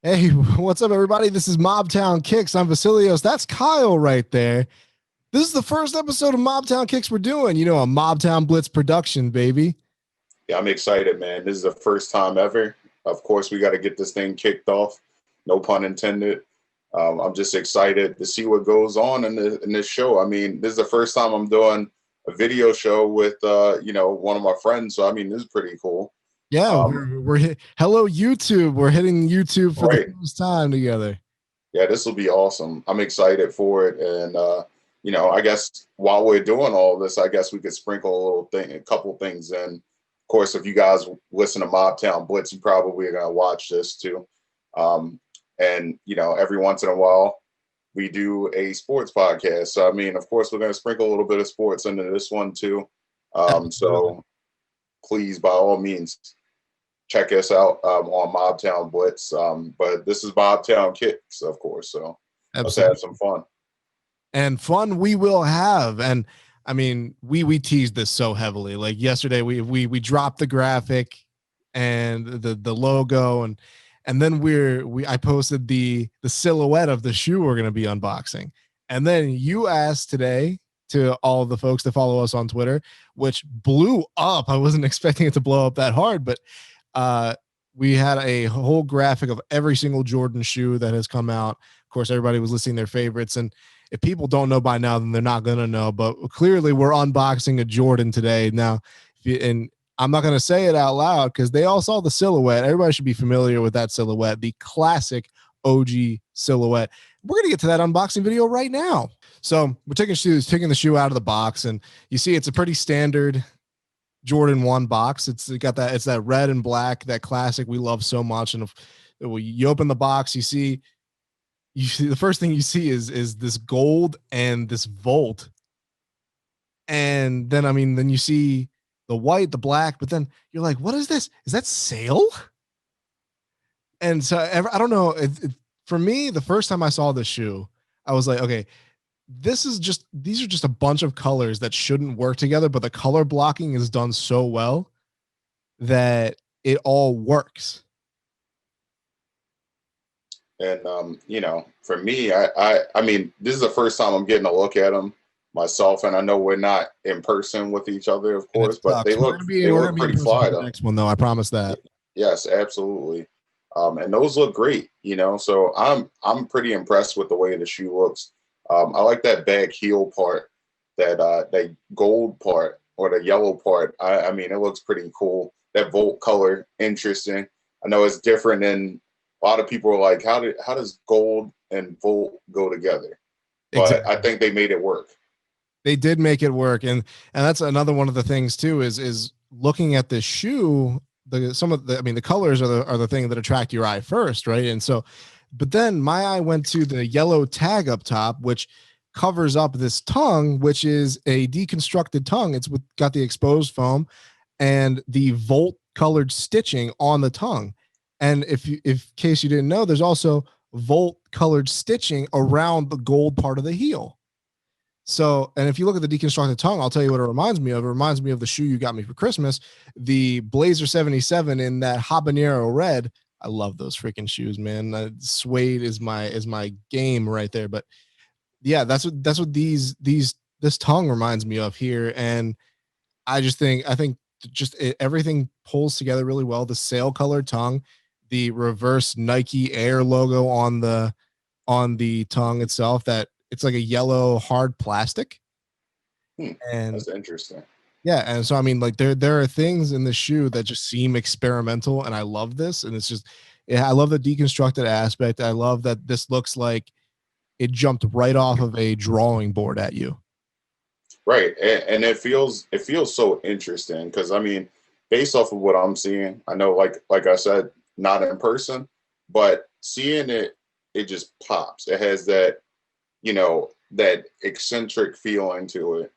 Hey, what's up, everybody? This is Mobtown Kicks. I'm Vasilios. That's Kyle right there. This is the first episode of Mobtown Kicks we're doing. You know, a Mobtown Blitz production, baby. Yeah, I'm excited, man. This is the first time ever. Of course, we got to get this thing kicked off. No pun intended. I'm just excited to see what goes on in this show. I mean, this is the first time I'm doing a video show with one of my friends. So I mean, this is pretty cool. Yeah, Um, hello YouTube. We're hitting YouTube for the right. first time together. Yeah, this will be awesome. I'm excited for it, and I guess while we're doing all this, I guess we could sprinkle a couple things in. Of course, if you guys listen to Mobtown Blitz, you probably are gonna watch this too. And every once in a while, we do a sports podcast. So I mean, of course, we're gonna sprinkle a little bit of sports into this one too. Absolutely. So please, by all means, check us out on Mobtown Blitz. But this is Mobtown Kicks, of course. So let's have Absolutely. some fun. And fun we will have. And I mean, we teased this so heavily. Like yesterday, we dropped the graphic and the logo, and then I posted the silhouette of the shoe we're gonna be unboxing. And then you asked today to all of the folks to follow us on Twitter, which blew up. I wasn't expecting it to blow up that hard, but uh we had a whole graphic of every single Jordan shoe that has come out. Of course, everybody was listing their favorites, and if people don't know by now, then they're not gonna know. But clearly, we're unboxing a Jordan today. Now, and I'm not gonna say it out loud because they all saw the silhouette. Everybody should be familiar with that silhouette, the classic OG silhouette. We're gonna get to that unboxing video right now. So we're taking the shoe out of the box, and you see it's a pretty standard Jordan 1 box. It's that red and black, that classic we love so much. And if you open the box, you see the first thing you see is this gold and this volt. And then then you see the white, the black, but then you're like, what is this? Is that sale? And so I don't know. For me, the first time I saw this shoe, I was like, okay, these are just a bunch of colors that shouldn't work together, but the color blocking is done so well that it all works. And for me, I mean, this is the first time I'm getting a look at them myself, and I know we're not in person with each other, of And it course, but sucks. they We're look gonna be in pretty person for fly the though. next one though. I promise that. Yes, absolutely. And those look great, So I'm pretty impressed with the way the shoe looks. I like that back heel part, that gold part or the yellow part. I mean, it looks pretty cool. That volt color, interesting. I know it's different, and a lot of people are like, how does gold and volt go together? But I Exactly. think they made it work. They did make it work, and that's another one of the things too. Is looking at this shoe. The colors are the thing that attract your eye first, right? And so, but then my eye went to the yellow tag up top, which covers up this tongue, which is a deconstructed tongue. Got the exposed foam and the volt colored stitching on the tongue. And if case you didn't know, there's also volt colored stitching around the gold part of the heel. So, and if you look at the deconstructed tongue, I'll tell you what it reminds me of. It reminds me of the shoe you got me for Christmas, the Blazer 77 in that habanero red. I love those freaking shoes, man. Suede is my game right there. But yeah, that's what this tongue reminds me of here. And I think everything pulls together really well. The sail colored tongue, the reverse Nike Air logo on the tongue itself, that it's like a yellow hard plastic. Hmm, And that's interesting. yeah, and so I mean, like there are things in the shoe that just seem experimental, and I love this. And it's just, yeah, I love the deconstructed aspect. I love that this looks like it jumped right off of a drawing board at you. Right, and it feels so interesting because I mean, based off of what I'm seeing, I know like I said, not in person, but seeing it just pops. It has that eccentric feeling to it.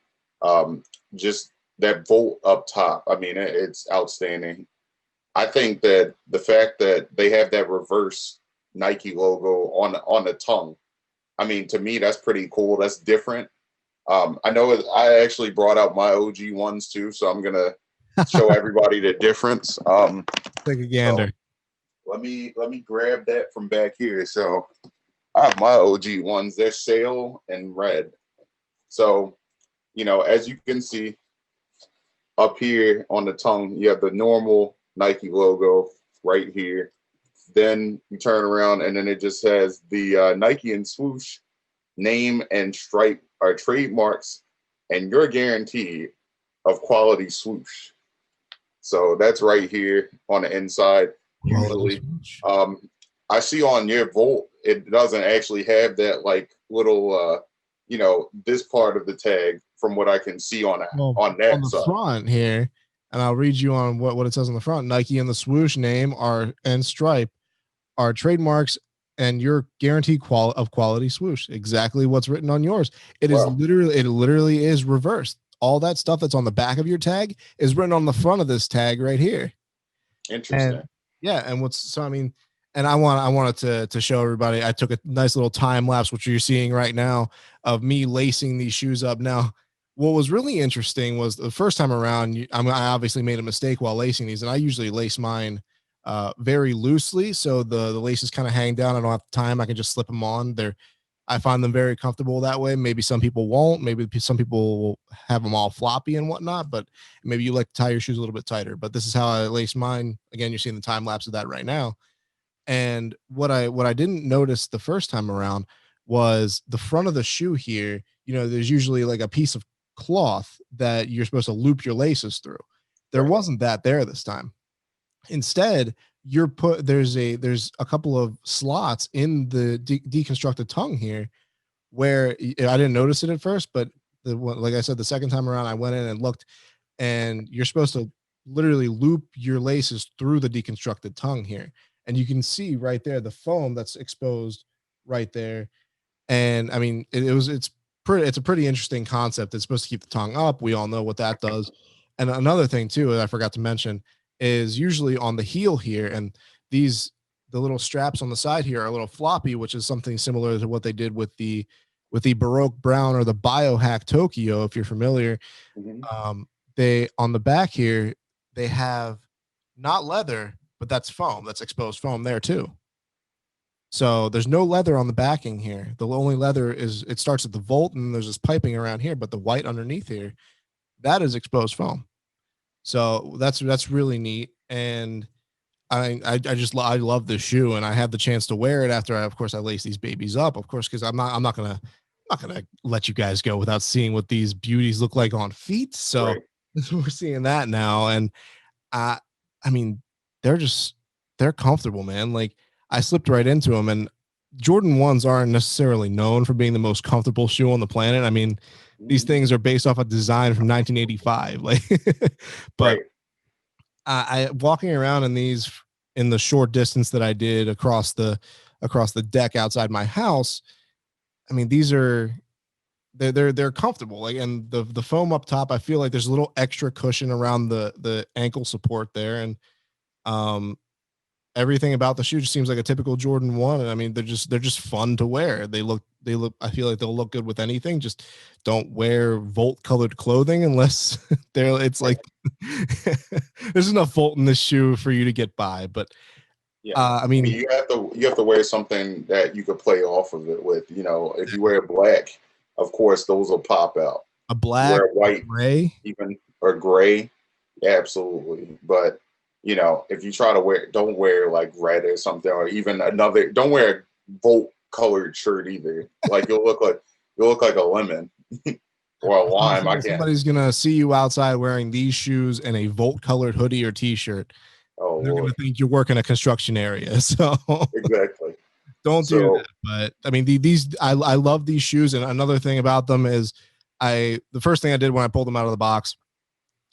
Just that volt up top. I mean, it's outstanding. I think that the fact that they have that reverse Nike logo on the tongue. I mean, to me, that's pretty cool. That's different. I know I actually brought out my OG ones too, so I'm gonna show everybody the difference. Take a So gander. let me grab that from back here. So I have my OG ones. They're sail and red. So, as you can see up here on the tongue, you have the normal Nike logo right here. Then you turn around and then it just has the Nike and swoosh name and stripe are trademarks and your guarantee of quality swoosh. So that's right here on the inside. Usually, I see on your Volt, it doesn't actually have that like little, this part of the tag from what I can see on that on the side. front here, and I'll read you on what it says on the front. Nike and the swoosh name are and stripe are trademarks and your guarantee of quality swoosh. Exactly what's written on yours. It literally is reversed. All that stuff that's on the back of your tag is written on the front of this tag right here. Interesting. And I wanted to show everybody. I took a nice little time lapse, which you're seeing right now, of me lacing these shoes up. Now, what was really interesting was the first time around, I obviously made a mistake while lacing these, and I usually lace mine very loosely, so the laces kind of hang down. I don't have time. I can just slip them on. I find them very comfortable that way. Maybe some people won't. Maybe some people will have them all floppy and whatnot, but maybe you like to tie your shoes a little bit tighter. But this is how I lace mine. Again, you're seeing the time lapse of that right now. And what I didn't notice the first time around was the front of the shoe here. There's usually like a piece of cloth that you're supposed to loop your laces through. There wasn't that there this time. Instead, there's a couple of slots in the deconstructed tongue here where I didn't notice it at first, but like I said, the second time around, I went in and looked, and you're supposed to literally loop your laces through the deconstructed tongue here. And you can see right there the foam that's exposed right there. And I mean, it's a pretty interesting concept. It's supposed to keep the tongue up. We all know what that does. And another thing too, that I forgot to mention, is usually on the heel here, and the little straps on the side here are a little floppy, which is something similar to what they did with the Baroque Brown or the Biohack Tokyo, if you're familiar. They on the back here, they have not leather, but that's foam. That's exposed foam there too. So there's no leather on the backing here. The only leather it starts at the Volt, and there's this piping around here, but the white underneath here, that is exposed foam. So that's really neat. And I love this shoe, and I had the chance to wear it after I lace these babies up, of course, because I'm not gonna let you guys go without seeing what these beauties look like on feet. So we're seeing that now. And I mean, they're comfortable, man. Like, I slipped right into them, and Jordan 1s aren't necessarily known for being the most comfortable shoe on the planet. I mean, these things are based off a design from 1985. Like, but I walking around in these in the short distance that I did across the deck outside my house. I mean, they're comfortable. Like, and the foam up top, I feel like there's a little extra cushion around the ankle support there, and everything about the shoe just seems like a typical Jordan 1. And I mean, they're just fun to wear. They look, I feel like they'll look good with anything. Just don't wear Volt colored clothing unless it's like, there's enough Volt in this shoe for you to get by. But I mean, you have to wear something that you could play off of it with. If you wear black, of course, those will pop out. A black, white, gray, even, or gray. Absolutely. But if you try to don't wear like red or something, or even don't wear a Volt colored shirt either. Like, you'll look like a lemon or a lime. Somebody's gonna see you outside wearing these shoes and a Volt colored hoodie or t-shirt. Oh, they're gonna think you're working a construction area. So exactly. Don't do that. But I mean, I love these shoes. And another thing about them is the first thing I did when I pulled them out of the box,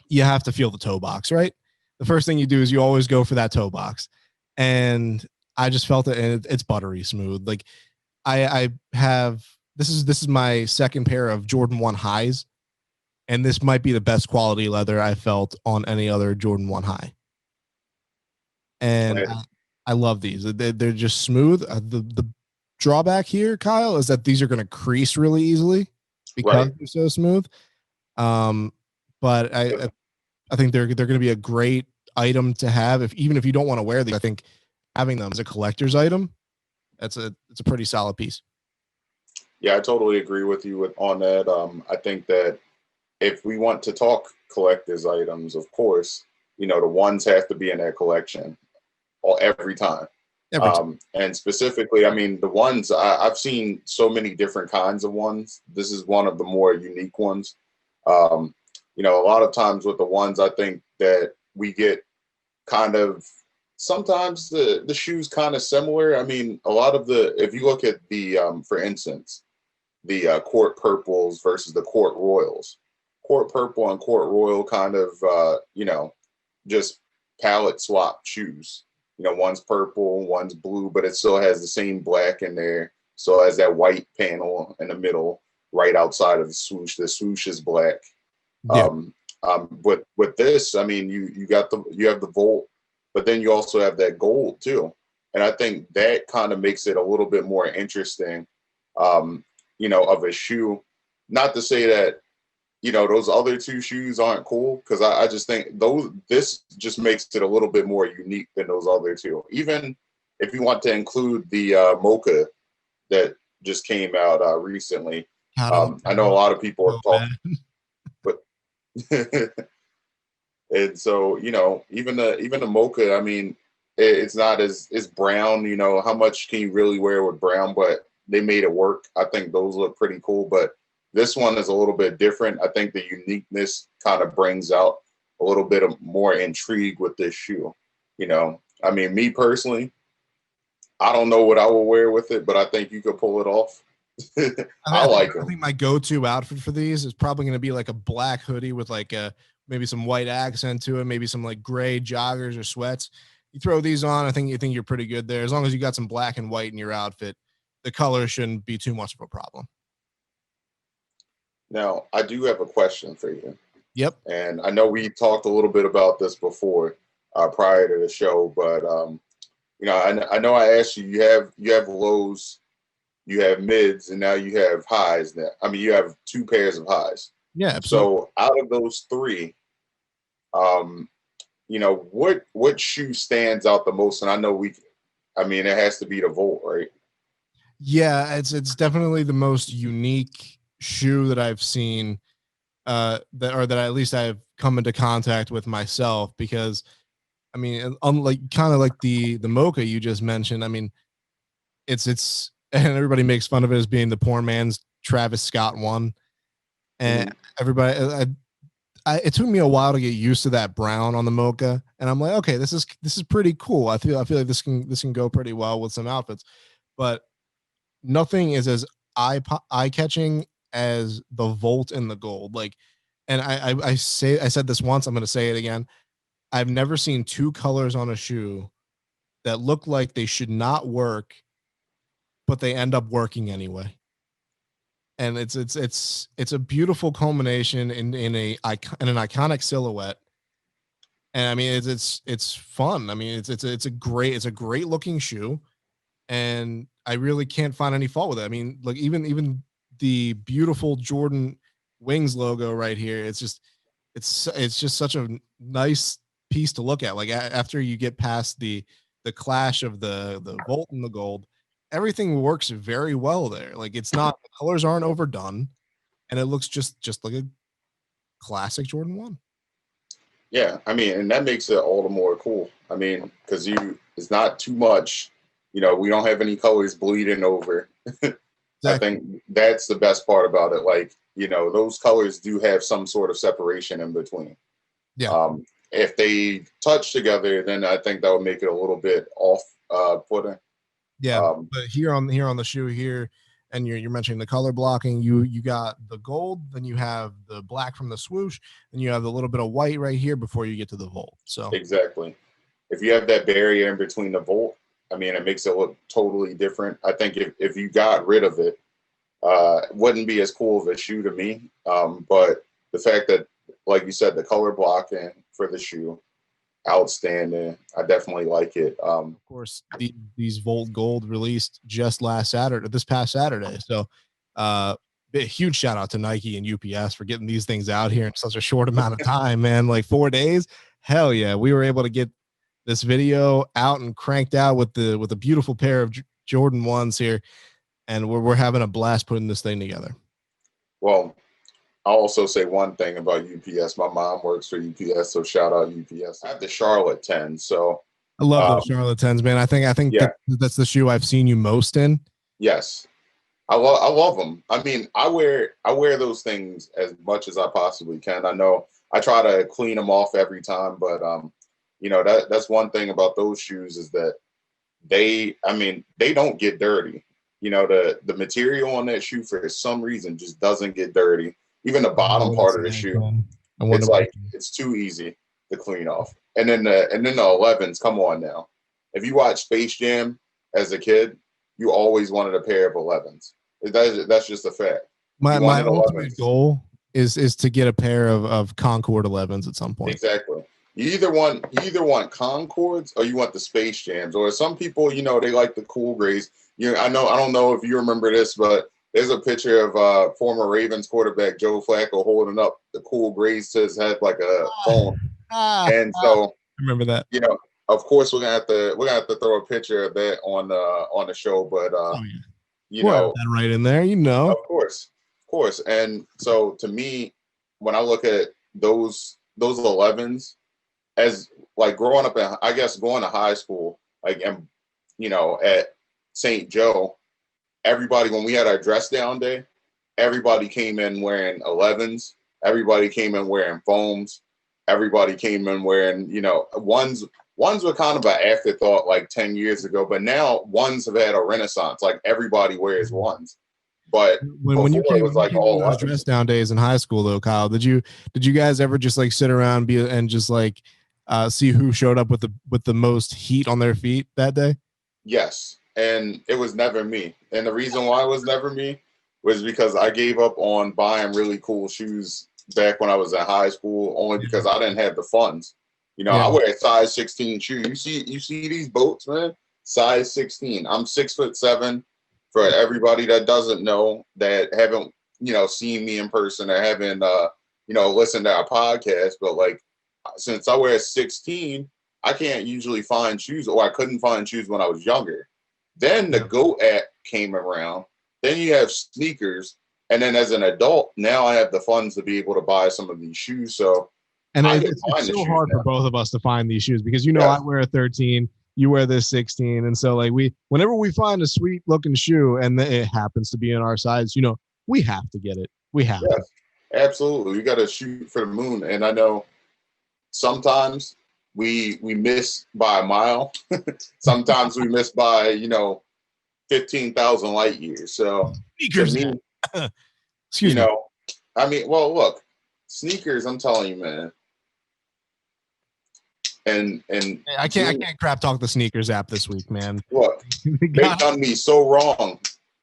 you have to feel the toe box, right? The first thing you do is you always go for that toe box. And I just felt it, and it's buttery smooth. Like, I have, this is my second pair of Jordan 1 highs. And this might be the best quality leather I felt on any other Jordan 1 high. And I love these. They're just smooth. The drawback here, Kyle, is that these are going to crease really easily because they're so smooth. But I think they're going to be a great item to have, even if you don't want to wear these. I think having them as a collector's item, it's a pretty solid piece. Yeah, I totally agree with you on that. I think that if we want to talk collector's items, of course, the ones have to be in that collection every time. Every time. And specifically, I mean, the ones I've seen so many different kinds of ones. This is one of the more unique ones. Um, a lot of times with the ones, I think that we get kind of sometimes the shoes kind of similar. I mean, a lot of if you look at the, for instance, the court purples versus the court royals, court purple and court royal kind of, just palette swap shoes. One's purple, one's blue, but it still has the same black in there. So has that white panel in the middle, right outside of the swoosh. The swoosh is black. Yeah. With this, I mean, you have the Volt, but then you also have that gold too, and I think that kind of makes it a little bit more interesting, of a shoe. Not to say that those other two shoes aren't cool, because I just think this just makes it a little bit more unique than those other two. Even if you want to include the Mocha that just came out recently, I know a lot of people are talking, but and so even the Mocha, I mean, it's not as brown. How much can you really wear with brown? But they made it work. I think those look pretty cool, but this one is a little bit different. I think the uniqueness kind of brings out a little bit of more intrigue with this shoe. I mean, me personally, I don't know what I will wear with it, but I think you could pull it off. I like them. I think my go-to outfit for these is probably going to be like a black hoodie with like maybe some white accent to it, maybe some like gray joggers or sweats. You throw these on, I think you're pretty good there. As long as you got some black and white in your outfit, the color shouldn't be too much of a problem. Now, I do have a question for you. Yep. And I know we talked a little bit about this before, prior to the show, but I know I asked you. You have lows, you have mids, and now you have highs. Now, I mean, you have two pairs of highs. Yeah. Absolutely. So out of those three, what shoe stands out the most? And I know it has to be the Volt, right? Yeah, it's definitely the most unique shoe that I've seen, that at least I've come into contact with myself, because I mean, unlike kind of like the Mocha you just mentioned, I mean, it's and everybody makes fun of it as being the poor man's Travis Scott one, and everybody, it took me a while to get used to that brown on the Mocha, and I'm like, okay, this is pretty cool. I feel like this can go pretty well with some outfits, but nothing is as eye catching as the Volt and the gold. Like, and I said this once, I'm going to say it again. I've never seen two colors on a shoe that look like they should not work, but they end up working anyway. And it's a beautiful culmination in an iconic silhouette. And I mean, it's fun. I mean, it's a great looking shoe, and I really can't find any fault with it. I mean, like even the beautiful Jordan Wings logo right here, it's just such a nice piece to look at. Like after you get past the clash of the Volt and the gold, everything works very well there. Like the colors aren't overdone, and it looks just like a classic Jordan 1. Yeah, I mean, and that makes it all the more cool. I mean, because it's not too much. We don't have any colors bleeding over. Exactly. I think that's the best part about it. Like, those colors do have some sort of separation in between. Yeah. If they touch together, then I think that would make it a little bit off-putting. Yeah, but here on the shoe here, and you're mentioning the color blocking. You got the gold, then you have the black from the swoosh, and you have a little bit of white right here before you get to the Volt. So exactly, if you have that barrier in between the Volt, I mean, it makes it look totally different. I think if you got rid of it, it wouldn't be as cool of a shoe to me. But the fact that, like you said, the color blocking for the shoe, outstanding. I definitely like it. Of course, these Volt Gold released just this past Saturday. So a huge shout out to Nike and UPS for getting these things out here in such a short amount of time, man. Like 4 days. Hell yeah. We were able to get this video out and cranked out with a beautiful pair of Jordan 1s here, and we're having a blast putting this thing together. Well, I'll also say one thing about UPS. My mom works for UPS, so shout out UPS. I have the Charlotte 10, so I love those Charlotte 10s, man. I think yeah. that's the shoe I've seen you most in. Yes. I love them. I mean, I wear those things as much as I possibly can. I know I try to clean them off every time, but you know, that's one thing about those shoes is that they don't get dirty. You know, the material on that shoe for some reason just doesn't get dirty. Even the bottom part of the shoe, it's like it's too easy to clean off. And then the 11s, come on now. If you watch Space Jam as a kid, you always wanted a pair of 11s. That's just a fact. My ultimate goal is to get a pair of Concord 11s at some point. Exactly. You either want Concords or you want the Space Jams. Or some people, you know, they like the cool grays. I don't know if you remember this, but there's a picture of former Ravens quarterback Joe Flacco holding up the cool grays to his head like a phone. And so I remember that. You know, of course we're gonna have to throw a picture of that on the show, but you know, that right in there, you know. Of course. And so to me, when I look at those 11s, as like growing up going to high school, like, and you know, at St. Joe, everybody, when we had our dress down day, everybody came in wearing 11s. Everybody came in wearing foams. Everybody came in wearing, you know, ones were kind of an afterthought like 10 years ago, but now ones have had a renaissance. Like everybody wears ones. But when you came, it was like all those dress down days in high school though, Kyle, did you guys ever just like sit around and just like see who showed up with the most heat on their feet that day? Yes. And it was never me. And the reason why it was never me was because I gave up on buying really cool shoes back when I was in high school, only because I didn't have the funds. You know, I wear a size 16 shoe. You see these boats, man? Size 16. I'm 6'7". For everybody that doesn't know, that haven't, you know, seen me in person or haven't, you know, listened to our podcast, but like, since I wear 16, I can't usually find shoes, or I couldn't find shoes when I was younger. Then the GOAT app came around. Then you have sneakers. And then as an adult, now I have the funds to be able to buy some of these shoes. So, and it's so hard for both of us to find these shoes because, you know, I wear a 13, you wear this 16. And so like whenever we find a sweet looking shoe and it happens to be in our size, you know, we have to get it. We have to. Absolutely. We got to shoot for the moon. And I know sometimes we miss by a mile. Sometimes we miss by, you know, 15,000 light years. So sneakers, me, excuse me. I mean, well, look, sneakers, I'm telling you, man. And I can't crap talk the sneakers app this week, man. Look, they've done me so wrong.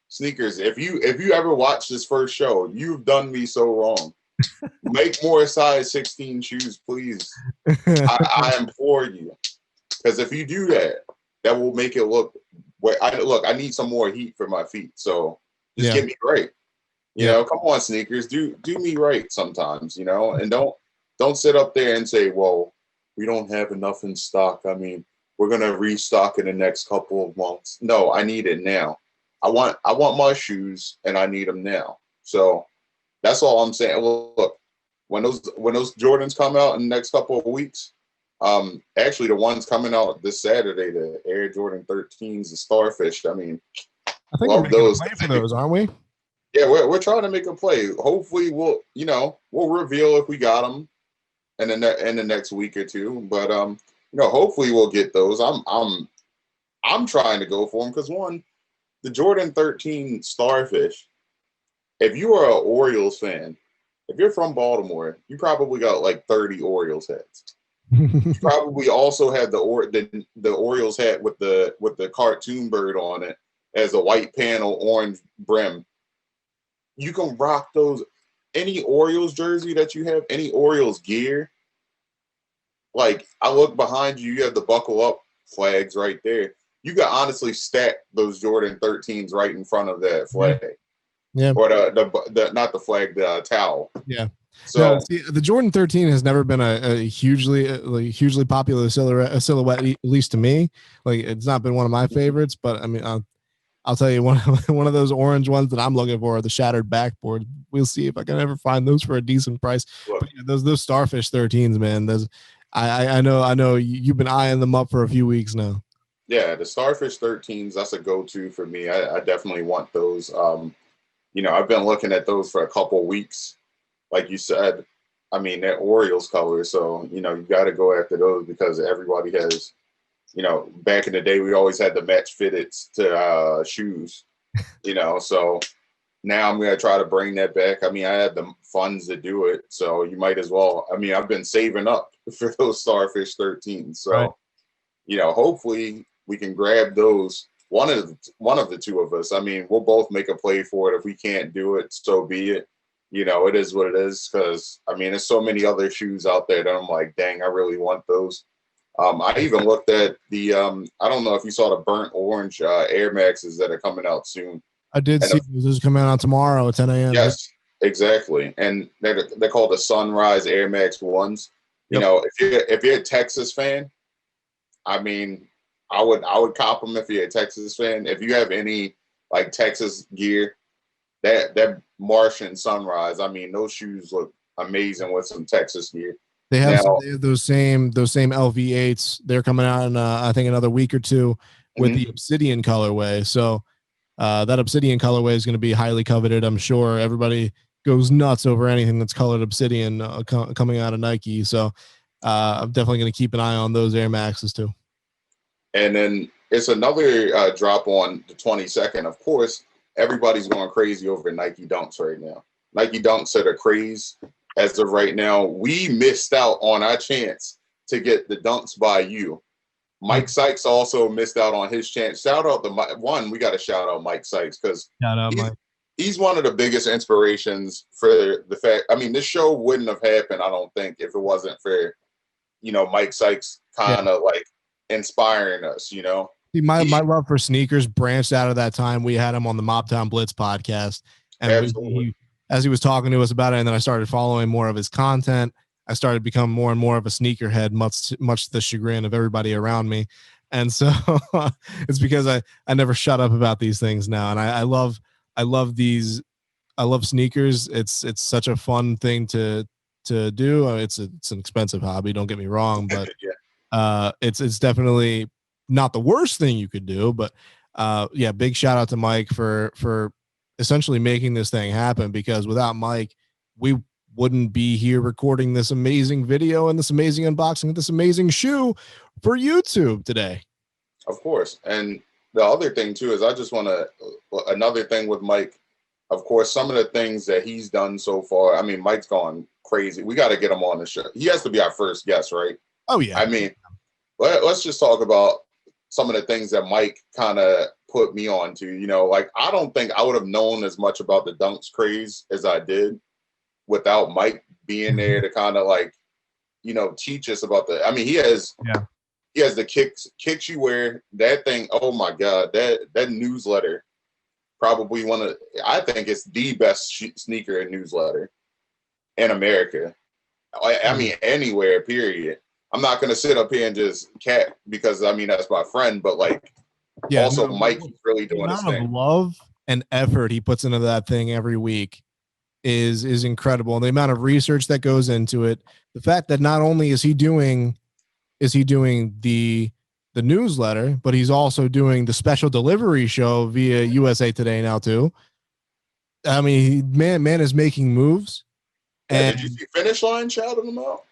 Sneakers, if you ever watch this first show, you've done me so wrong. Make more size 16 shoes, please. I implore you, because if you do that, that will make it look. I need some more heat for my feet, so just get me right. You know, come on, sneakers, do me right sometimes. You know, and don't sit up there and say, well, we don't have enough in stock. I mean, we're gonna restock in the next couple of months. No, I need it now. I want my shoes, and I need them now. So that's all I'm saying. Look, when those Jordans come out in the next couple of weeks, actually the ones coming out this Saturday, the Air Jordan 13s, the Starfish. I mean, I think we're making a play for those, aren't we? Yeah, we're trying to make a play. Hopefully, we'll reveal if we got them in the next week or two. But hopefully we'll get those. I'm trying to go for them because the Jordan 13 Starfish. If you are an Orioles fan, if you're from Baltimore, you probably got like 30 Orioles hats. You probably also have the Orioles hat with the cartoon bird on it as a white panel, orange brim. You can rock those. Any Orioles jersey that you have, any Orioles gear. Like, I look behind you, you have the buckle up flags right there. You could honestly stack those Jordan 13s right in front of that flag. Yeah. Or the not the flag, the towel. Yeah. No, So see, the Jordan 13 has never been a hugely popular silhouette, at least to me. Like, it's not been one of my favorites, but I mean, I'll tell you, one of those orange ones that I'm looking for are the shattered backboard. We'll see if I can ever find those for a decent price. look, But yeah, those Starfish 13s, man. I know you've been eyeing them up for a few weeks now. yeah, the Starfish 13s, that's a go-to for me. I definitely want those. I've been looking at those for a couple weeks. Like you said, I mean, they're Orioles color, so you got to go after those because everybody has. Back in the day, we always had the match fitted to shoes. So now I'm gonna try to bring that back. I mean, I had the funds to do it, so you might as well. I mean, I've been saving up for those Starfish 13s, so Right. hopefully we can grab those. One of the two of us. I mean, we'll both make a play for it. If we can't do it, so be it. It is what it is. Because I mean, there's so many other shoes out there that I'm like, dang, I really want those. I even looked at the. I don't know if you saw the burnt orange Air Maxes that are coming out soon. I did And see this is coming out tomorrow at 10 a.m. yes, exactly. And they're called the Sunrise Air Max ones. Yep. If you're a Texas fan, I mean, I would cop them if you're a Texas fan. If you have any like Texas gear, that Martian Sunrise, I mean, those shoes look amazing with some Texas gear. They have those same LV8s. They're coming out in I think another week or two with the Obsidian colorway. So that Obsidian colorway is going to be highly coveted. I'm sure everybody goes nuts over anything that's colored Obsidian coming out of Nike. So I'm definitely going to keep an eye on those Air Maxes too. And then it's another drop on the 22nd. Of course, everybody's going crazy over Nike Dunks right now. Nike Dunks are the craze as of right now. We missed out on our chance to get the Dunks by you. Mike Sykes also missed out on his chance. Shout out to we got to shout out Mike Sykes because he's one of the biggest inspirations for the fact. I mean, this show wouldn't have happened, I don't think, if it wasn't for, Mike Sykes kind of like inspiring us, See, my love for sneakers branched out of that time. We had him on the Mobtown Blitz podcast, and as he was talking to us about it, and then I started following more of his content. I started becoming more and more of a sneakerhead, much to the chagrin of everybody around me. And so it's because I never shut up about these things now. And I love sneakers. It's such a fun thing to do. It's an expensive hobby. Don't get me wrong, but it's definitely not the worst thing you could do. But big shout out to Mike for essentially making this thing happen, because without Mike, we wouldn't be here recording this amazing video and this amazing unboxing of this amazing shoe for YouTube today. Of course. And the other thing too is I just want to, another thing with Mike, of course, some of the things that he's done so far. I mean, Mike's gone crazy. We got to get him on the show. He has to be our first guest, right? Oh yeah. I mean, let's just talk about some of the things that Mike kind of put me on to, like, I don't think I would have known as much about the Dunks craze as I did without Mike being there to kind of like, teach us about I mean, he has the kicks you wear, that thing. Oh my God, that newsletter, probably I think it's the best sneaker and newsletter in America. I mean, anywhere, period. I'm not going to sit up here and just cat because I mean, that's my friend, but like, Mike is really doing his thing. Love and effort he puts into that thing every week is incredible. And the amount of research that goes into it, the fact that not only is he doing the newsletter, but he's also doing the special delivery show via USA Today now too. I mean, man is making moves. And did you see Finish Line shouting him out?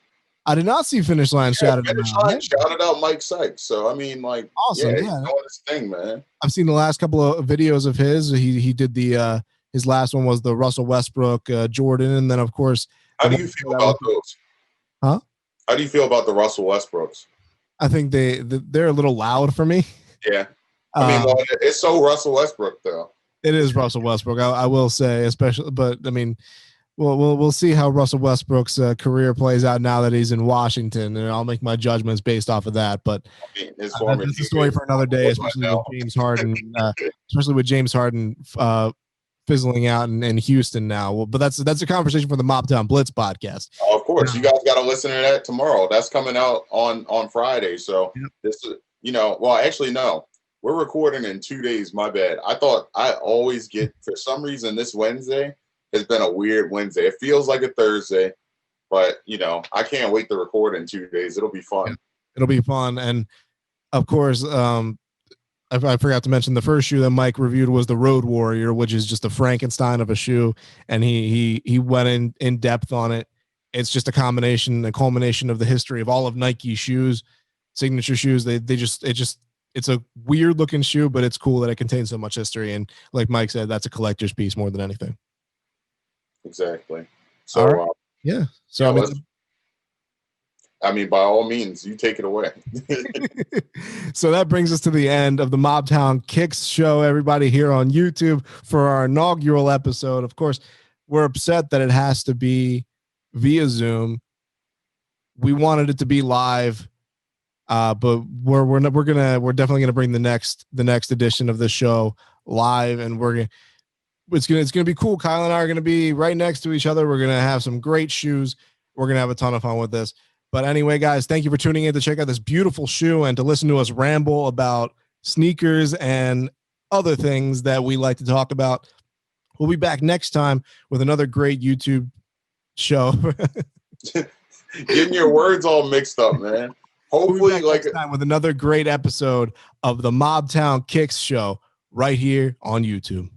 I did not see Finish Line shouted him out. Line shouted out Mike Sykes. So I mean, like, awesome. He's doing his thing, man. I've seen the last couple of videos of his. He did the his last one was the Russell Westbrook Jordan, and then of course. How do you feel about those? Huh? How do you feel about the Russell Westbrooks? I think they're a little loud for me. Yeah, I mean, it's so Russell Westbrook though. It is Russell Westbrook, I will say, especially. But I mean, we'll see how Russell Westbrook's career plays out now that he's in Washington, and I'll make my judgments based off of that. But I mean, that's a story for another day, especially with James Harden. fizzling out in Houston now. Well, but that's a conversation for the Mobtown Blitz podcast. Of course, you guys got to listen to that tomorrow. That's coming out on Friday. So this is, well, actually, no, we're recording in 2 days. My bad. I thought I always get, for some reason, this Wednesday has been a weird Wednesday. It feels like a Thursday, but I can't wait to record in 2 days. It'll be fun. Yeah, it'll be fun. And of course, I forgot to mention the first shoe that Mike reviewed was the Road Warrior, which is just a Frankenstein of a shoe, and he went in depth on it. It's just a culmination of the history of all of Nike's shoes, signature shoes. It's a weird looking shoe, but it's cool that it contains so much history. And like Mike said, that's a collector's piece more than anything. Exactly. So right. Yeah. So I mean, by all means, you take it away. So that brings us to the end of the Mobtown Kicks show, everybody, here on YouTube for our inaugural episode. Of course, we're upset that it has to be via Zoom. We wanted it to be live, but we're definitely gonna bring the next edition of the show live, and it's gonna be cool. Kyle and I are gonna be right next to each other. We're gonna have some great shoes. We're gonna have a ton of fun with this. But anyway, guys, thank you for tuning in to check out this beautiful shoe and to listen to us ramble about sneakers and other things that we like to talk about. We'll be back next time with another great YouTube show. Getting your words all mixed up, man. Hopefully, we'll next time with another great episode of the Mobtown Kicks show right here on YouTube.